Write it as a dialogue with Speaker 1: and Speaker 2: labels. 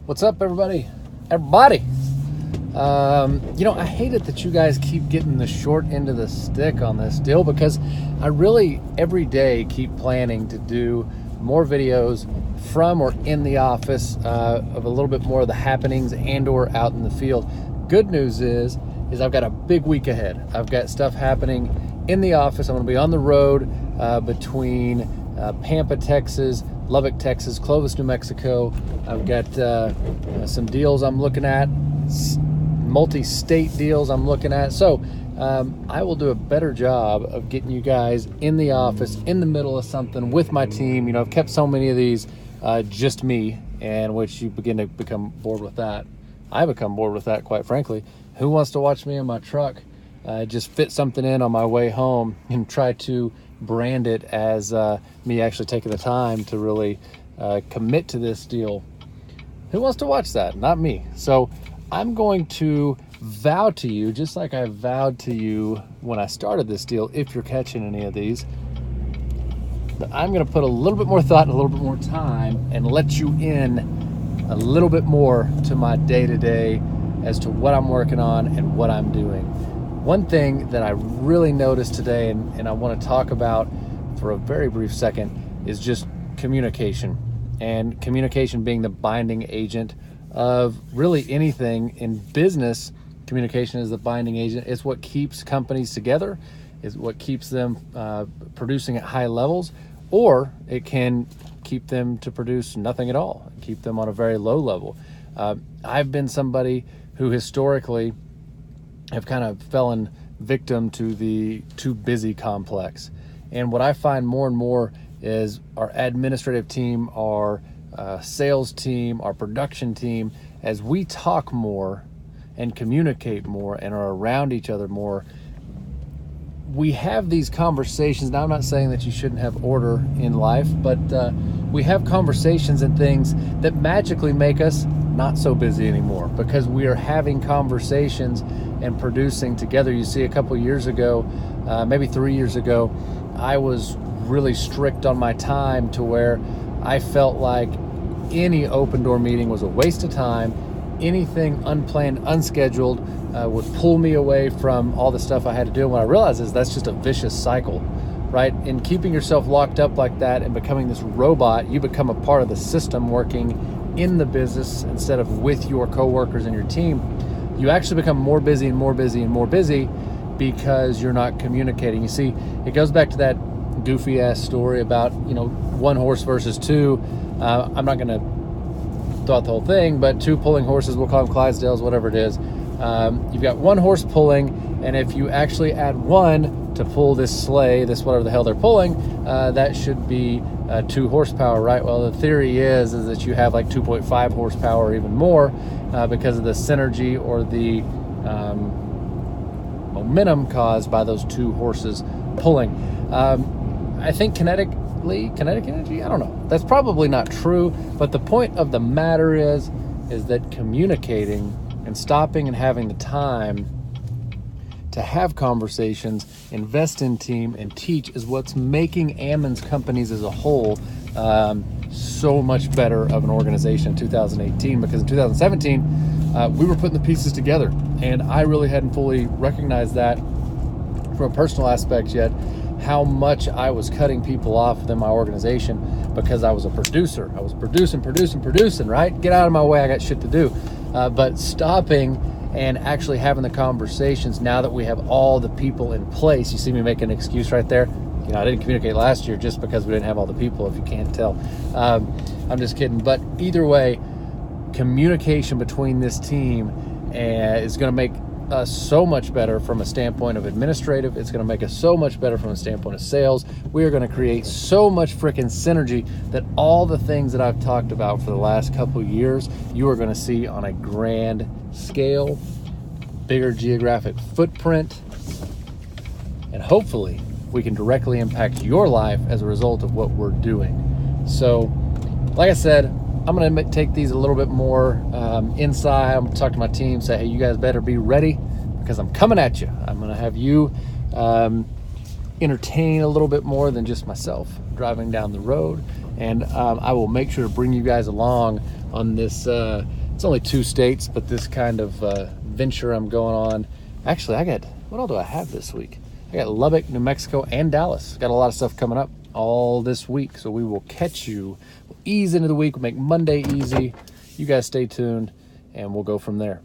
Speaker 1: What's up, everybody? I hate it that you guys keep getting the short end of the stick on this deal, because I really every day keep planning to do more videos from or in the office of a little bit more of the happenings and or out in the field. Good news is I've got a big week ahead. I've got stuff happening in the office. I'm going to be on the road between Pampa, Texas, Lubbock, Texas, Clovis, New Mexico. I've got some deals I'm looking at, multi-state deals I'm looking at. So I will do a better job of getting you guys in the office, in the middle of something with my team. You know, I've kept so many of these just me, and which you begin to become bored with that. I become bored with that, quite frankly. Who wants to watch me in my truck just fit something in on my way home and try to brand it as me actually taking the time to really commit to this deal? Who wants to watch that? Not me. So I'm going to vow to you, just like I vowed to you when I started this deal, if you're catching any of these, that I'm going to put a little bit more thought and a little bit more time and let you in a little bit more to my day-to-day as to what I'm working on and what I'm doing. One thing that I really noticed today, and I want to talk about for a very brief second, is just communication. And communication being the binding agent of really anything in business. Communication is the binding agent. It's what keeps companies together. It's what keeps them producing at high levels, or it can keep them to produce nothing at all, keep them on a very low level. I've been somebody who historically have kind of fallen victim to the too busy complex. And what I find more and more is our administrative team, our sales team, our production team, as we talk more and communicate more and are around each other more, we have these conversations. Now, I'm not saying that you shouldn't have order in life, but we have conversations and things that magically make us not so busy anymore, because we are having conversations and producing together. You see, a couple years ago, maybe 3 years ago, I was really strict on my time to where I felt like any open door meeting was a waste of time. Anything unplanned, unscheduled would pull me away from all the stuff I had to do. And what I realized is that's just a vicious cycle, right? In keeping yourself locked up like that and becoming this robot, you become a part of the system working in the business instead of with your coworkers and your team. You actually become more busy and more busy and more busy because you're not communicating. You see, it goes back to that goofy ass story about, one horse versus two. I'm not going to throw out the whole thing, but two pulling horses, we'll call them Clydesdales, whatever it is. You've got one horse pulling, and if you actually add one to pull this sleigh, this whatever the hell they're pulling, that should be 2 horsepower, right? Well, the theory is that you have like 2.5 horsepower or even more because of the synergy or the momentum caused by those 2 horses pulling. I think kinetic energy, I don't know. That's probably not true, but the point of the matter is that communicating and stopping and having the time to have conversations, invest in team, and teach is what's making Ammons companies as a whole so much better of an organization in 2018, because in 2017, we were putting the pieces together, and I really hadn't fully recognized that from a personal aspect yet, how much I was cutting people off within my organization because I was a producer. I was producing, right? Get out of my way, I got shit to do. But stopping and actually having the conversations now that we have all the people in place. You see me make an excuse right there. I didn't communicate last year just because we didn't have all the people, if you can't tell. I'm just kidding. But either way, communication between this team is going to make us so much better from a standpoint of administrative. It's going to make us so much better from a standpoint of sales. We are going to create so much freaking synergy that all the things that I've talked about for the last couple of years, you are going to see on a grand scale, bigger geographic footprint, and hopefully we can directly impact your life as a result of what we're doing. So, like I said, I'm going to take these a little bit more inside. I'm going to talk to my team, say, hey, you guys better be ready because I'm coming at you. I'm going to have you entertain a little bit more than just myself driving down the road. And I will make sure to bring you guys along on this. It's only 2 states, but this kind of venture I'm going on. Actually, what all do I have this week? I got Lubbock, New Mexico, and Dallas. Got a lot of stuff coming up all this week. So we will catch you. We'll ease into the week. We'll make Monday easy. You guys stay tuned, and we'll go from there.